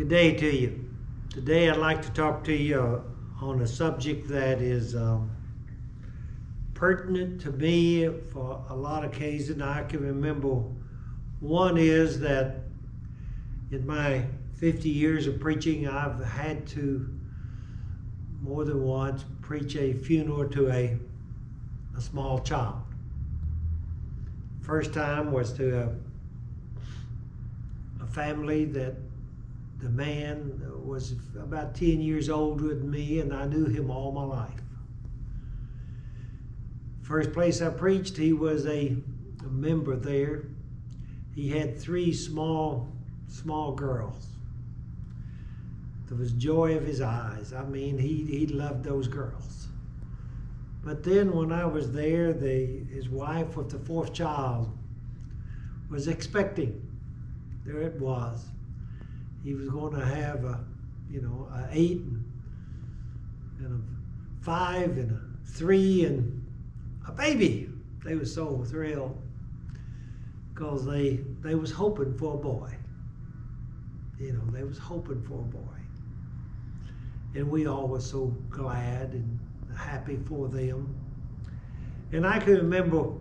Good day to you. Today I'd like to talk to you on a subject that is pertinent to me for a lot of cases. I can remember one is that in my 50 years of preaching, I've had to more than once preach a funeral to a small child. First time was to a family that the man was about 10 years older than me, and I knew him all my life. First place I preached, he was a member there. He had three small girls. There was joy of his eyes. I mean, he loved those girls. But then when I was there, his wife with the fourth child was expecting. There it was. He was going to have a 8 and a 5 and a 3 and a baby. They were so thrilled because they was hoping for a boy. They was hoping for a boy. And we all were so glad and happy for them. And I can remember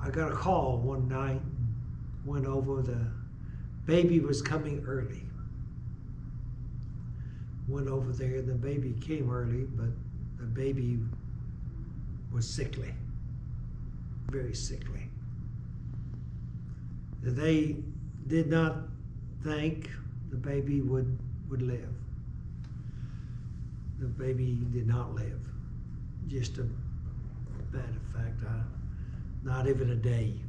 I got a call one night, went over, the baby was coming early. Went over there, the baby came early, but the baby was sickly, very sickly. They did not think the baby would live. The baby did not live. Just a matter of fact, not even a day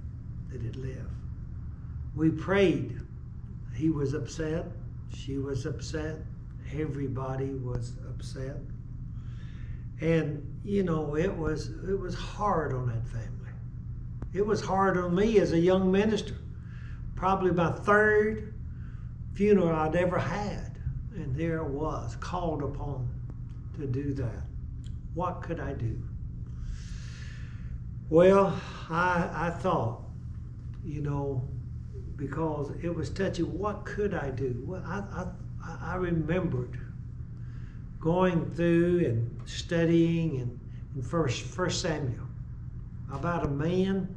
did it live. We prayed. He was upset. She was upset. Everybody was upset. And it was hard on that family. It was hard on me as a young minister. Probably my third funeral I'd ever had. And there it was, called upon to do that. What could I do? Well, I thought, because it was touching, what could I do? Well, I remembered going through and studying in First Samuel about a man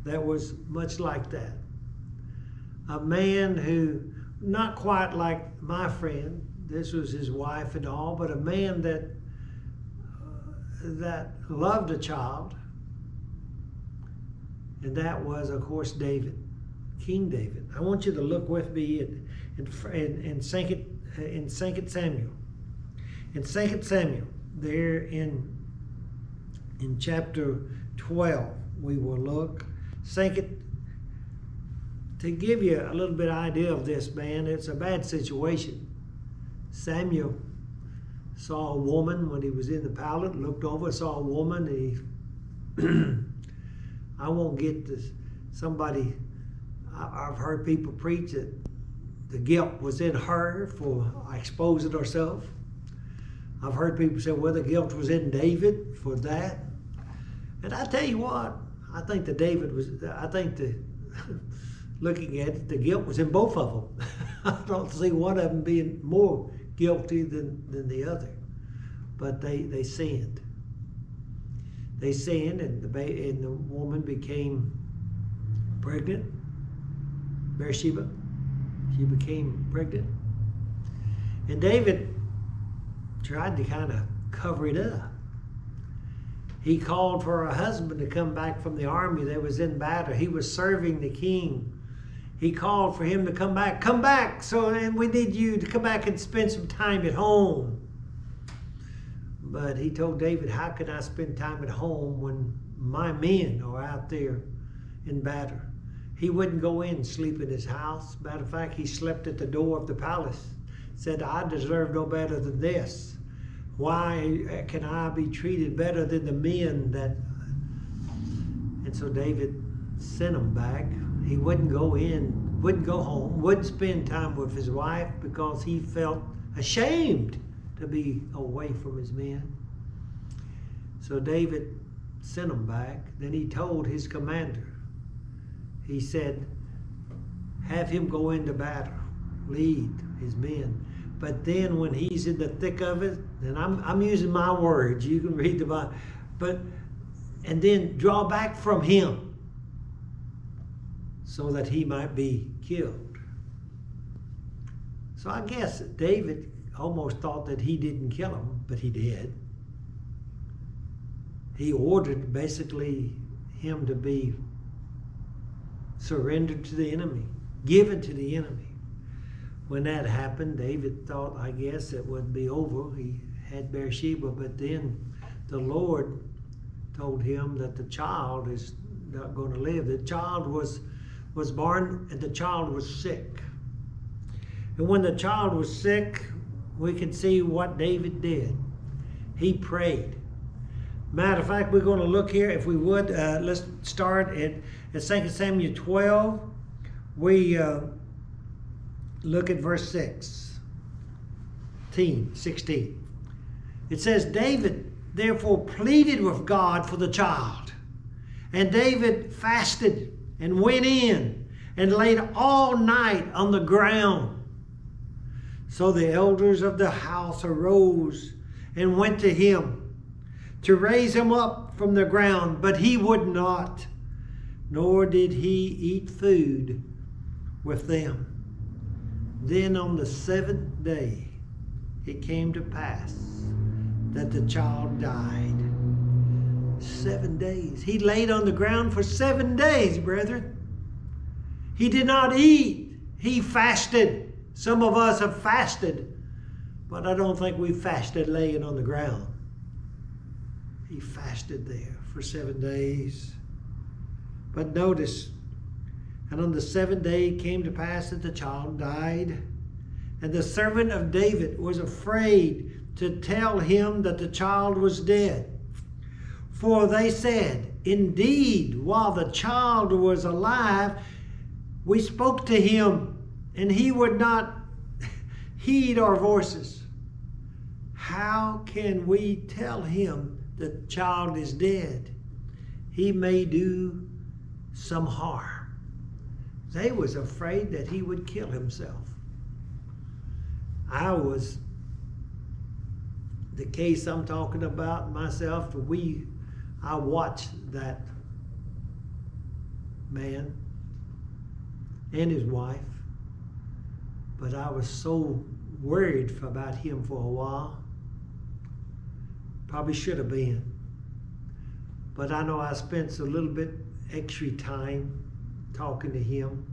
that was much like that. A man who, not quite like my friend, this was his wife and all, but a man that loved a child, and that was, of course, David, King David. I want you to look with me in 2 Samuel. In 2 Samuel, there in chapter 12, we will look. To give you a little bit of idea of this, man, it's a bad situation. Samuel saw a woman when he was in the palace, looked over, saw a woman, and I won't get this. I've heard people preach that the guilt was in her for exposing herself. I've heard people say, well, the guilt was in David for that. And I tell you what, I think looking at it, the guilt was in both of them. I don't see one of them being more guilty than the other. But they sinned. They sinned, and the woman became pregnant. Bathsheba, she became pregnant. And David tried to kind of cover it up. He called for her husband to come back from the army that was in battle. He was serving the king. He called for him to come back. Come back, and we need you to come back and spend some time at home. But he told David, how can I spend time at home when my men are out there in battle? He wouldn't go in and sleep in his house. Matter of fact, he slept at the door of the palace. Said, I deserve no better than this. Why can I be treated better than the men that... And so David sent him back. He wouldn't go in, wouldn't go home, wouldn't spend time with his wife because he felt ashamed to be away from his men. So David sent him back. Then he told his commander, he said, have him go into battle, lead his men. But then when he's in the thick of it, and I'm using my words, you can read the Bible, and then draw back from him so that he might be killed. So I guess David almost thought that he didn't kill him, but he did. He ordered basically him to be surrendered to the enemy, given to the enemy. When that happened, David thought, I guess, it would be over. He had Bathsheba, but then the Lord told him that the child is not going to live. The child was born, and the child was sick. And when the child was sick, we can see what David did. He prayed. Matter of fact, we're going to look here, if we would, let's start at 2 Samuel 12. We look at verse 16. It says, David therefore pleaded with God for the child. And David fasted and went in and laid all night on the ground. So the elders of the house arose and went to him to raise him up from the ground, but he would not, nor did he eat food with them. Then on the 7th day it came to pass that the child died. 7 days. He laid on the ground for 7 days, brethren. He did not eat. He fasted. Some of us have fasted, but I don't think we fasted laying on the ground. He fasted there for 7 days. But notice, and on the 7th day it came to pass that the child died. And the servant of David was afraid to tell him that the child was dead. For they said, indeed, while the child was alive, we spoke to him, and he would not heed our voices. How can we tell him the child is dead? He may do some harm. They was afraid that he would kill himself. The case I'm talking about myself, I watched that man and his wife, but I was so worried about him for a while. Probably should have been. But I know I spent a little bit extra time talking to him.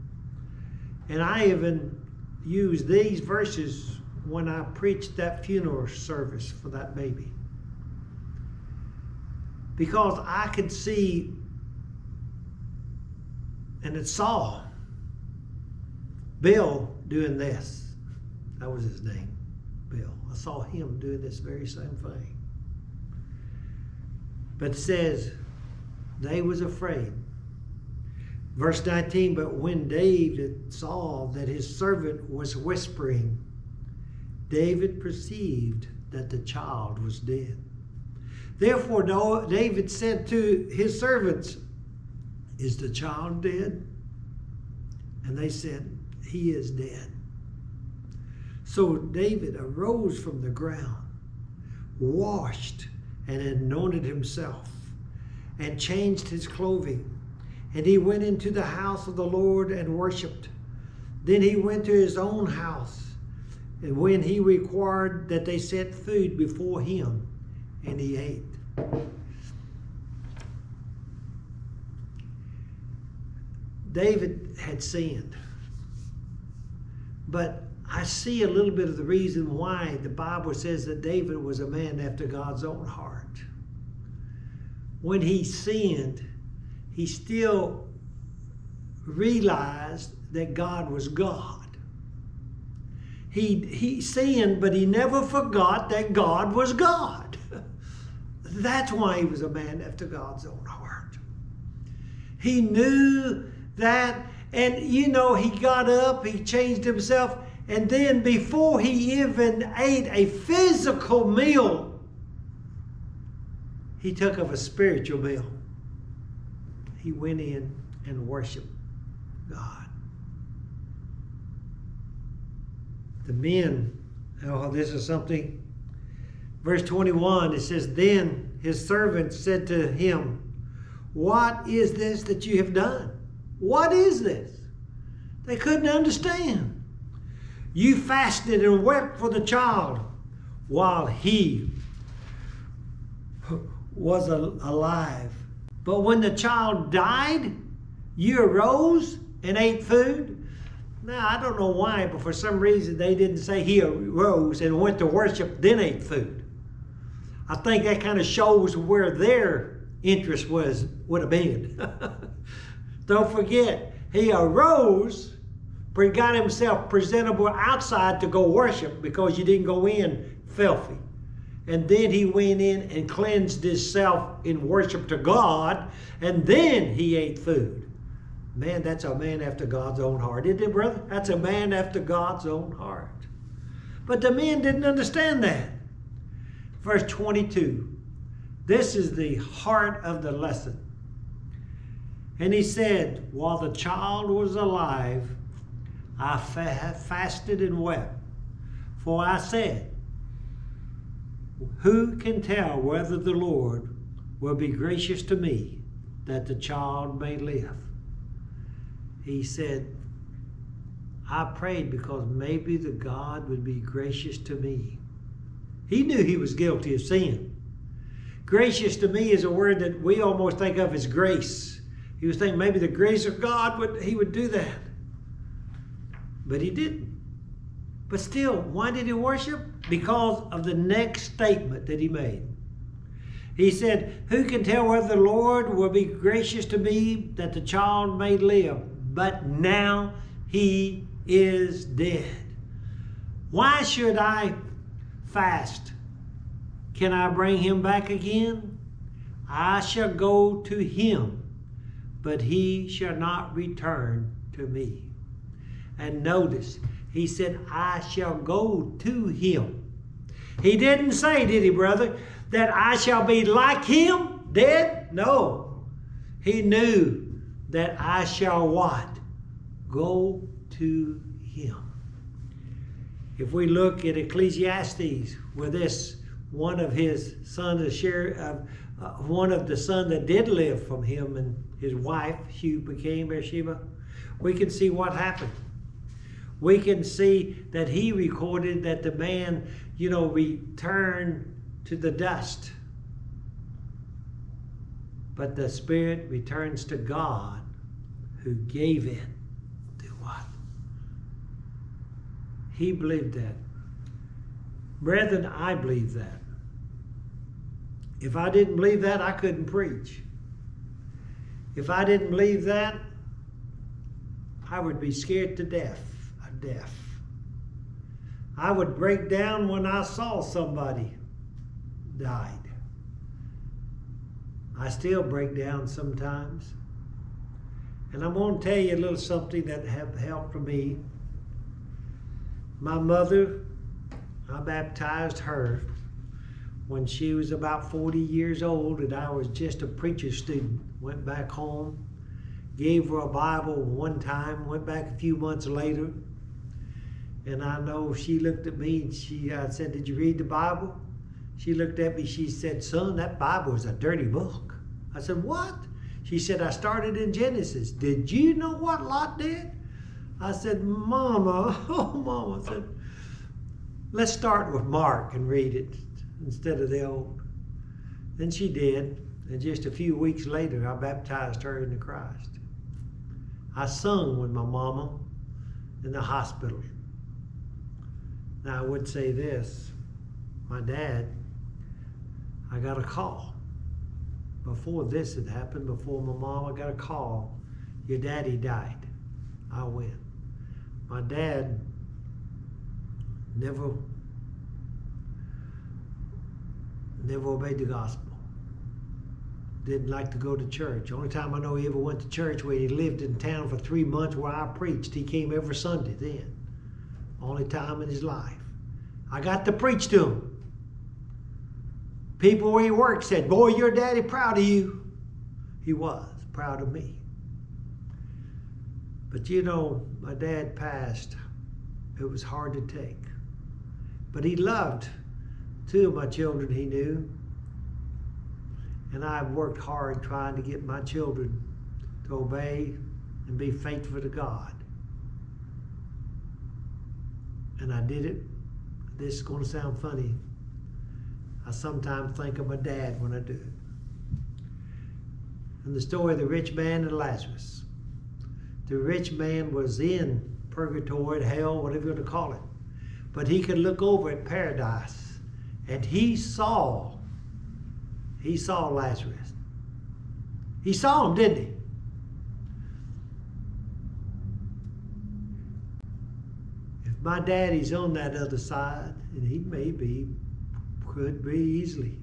And I even used these verses when I preached that funeral service for that baby. Because I could see, and it saw Bill doing this. That was his name, Bill. I saw him doing this very same thing. But it says, they was afraid. Verse 19, but when David saw that his servant was whispering, David perceived that the child was dead. Therefore David said to his servants, is the child dead? And they said, he is dead. So David arose from the ground, washed and anointed himself, and changed his clothing. And he went into the house of the Lord and worshipped. Then he went to his own house, and when he required that they set food before him, and he ate. David had sinned. But I see a little bit of the reason why the Bible says that David was a man after God's own heart. When he sinned, he still realized that God was God. He sinned, but he never forgot that God was God. That's why he was a man after God's own heart. He knew that, and he got up, he changed himself, and then before he even ate a physical meal, he took of a spiritual meal. He went in and worshiped God. The men, oh, this is something. Verse 21, it says, then his servant said to him, what is this that you have done? What is this? They couldn't understand. You fasted and wept for the child while he was alive. But when the child died, you arose and ate food. Now, I don't know why, but for some reason they didn't say he arose and went to worship, then ate food. I think that kind of shows where their interest would have been. Don't forget, he arose, but he got himself presentable outside to go worship because you didn't go in filthy. And then he went in and cleansed himself in worship to God, and then he ate food. Man, that's a man after God's own heart, isn't it, brother? That's a man after God's own heart. But the men didn't understand that. Verse 22. This is the heart of the lesson. And he said, while the child was alive, I fasted and wept. For I said, who can tell whether the Lord will be gracious to me that the child may live? He said, I prayed because maybe the God would be gracious to me. He knew he was guilty of sin. Gracious to me is a word that we almost think of as grace. He was thinking maybe the grace of God, he would do that. But he didn't. But still, why did he worship? Because of the next statement that he made. He said, who can tell whether the Lord will be gracious to me that the child may live? But now he is dead. Why should I fast? Can I bring him back again? I shall go to him, but he shall not return to me. And notice, he said, I shall go to him. He didn't say, did he, brother, that I shall be like him, dead? No. He knew that I shall what? Go to him. If we look at Ecclesiastes, where this one of his sons, one of the sons that did live from him and his wife, she became Bathsheba, we can see what happened. We can see that he recorded that the man, returned to the dust. But the spirit returns to God who gave it to what? He believed that. Brethren, I believe that. If I didn't believe that, I couldn't preach. If I didn't believe that, I would be scared to death. I would break down when I saw somebody died. I still break down sometimes. And I'm going to tell you a little something that have helped me. My mother, I baptized her when she was about 40 years old, and I was just a preacher student. Went back home, gave her a Bible one time, went back a few months later, and I know she looked at me and I said, did you read the Bible? She looked at me, she said, son, that Bible is a dirty book. I said, what? She said, I started in Genesis. Did you know what Lot did? I said, Mama, Mama, I said, let's start with Mark and read it instead of the old. Then she did, and just a few weeks later, I baptized her into Christ. I sung with my mama in the hospital. Now, I would say this. My dad, I got a call. Before this had happened, before my mom, I got a call. Your daddy died. I went. My dad never obeyed the gospel. Didn't like to go to church. Only time I know he ever went to church where he lived in town for 3 months where I preached. He came every Sunday then. Only time in his life. I got to preach to him. People where he worked said, boy, your daddy proud of you. He was proud of me. But my dad passed It was hard to take. But he loved two of my children he knew. And I've worked hard trying to get my children to obey and be faithful to God. And I did it. This is going to sound funny. I sometimes think of my dad when I do it. And the story of the rich man and Lazarus. The rich man was in purgatory, hell, whatever you want to call it. But he could look over at paradise, and he saw Lazarus. He saw him, didn't he? If my daddy's on that other side, and he may be, could be easily,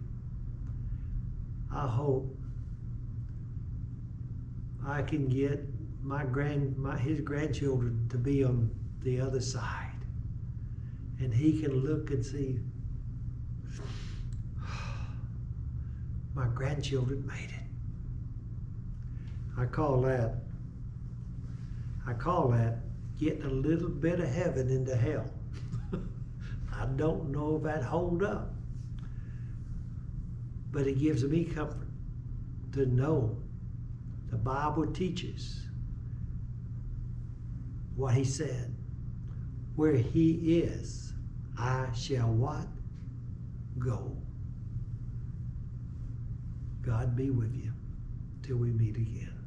I hope I can get his grandchildren to be on the other side. And he can look and see, my grandchildren made it. I call that getting a little bit of heaven into hell. I don't know if that hold up. But it gives me comfort to know the Bible teaches what he said. Where he is, I shall what? Go. God be with you till we meet again.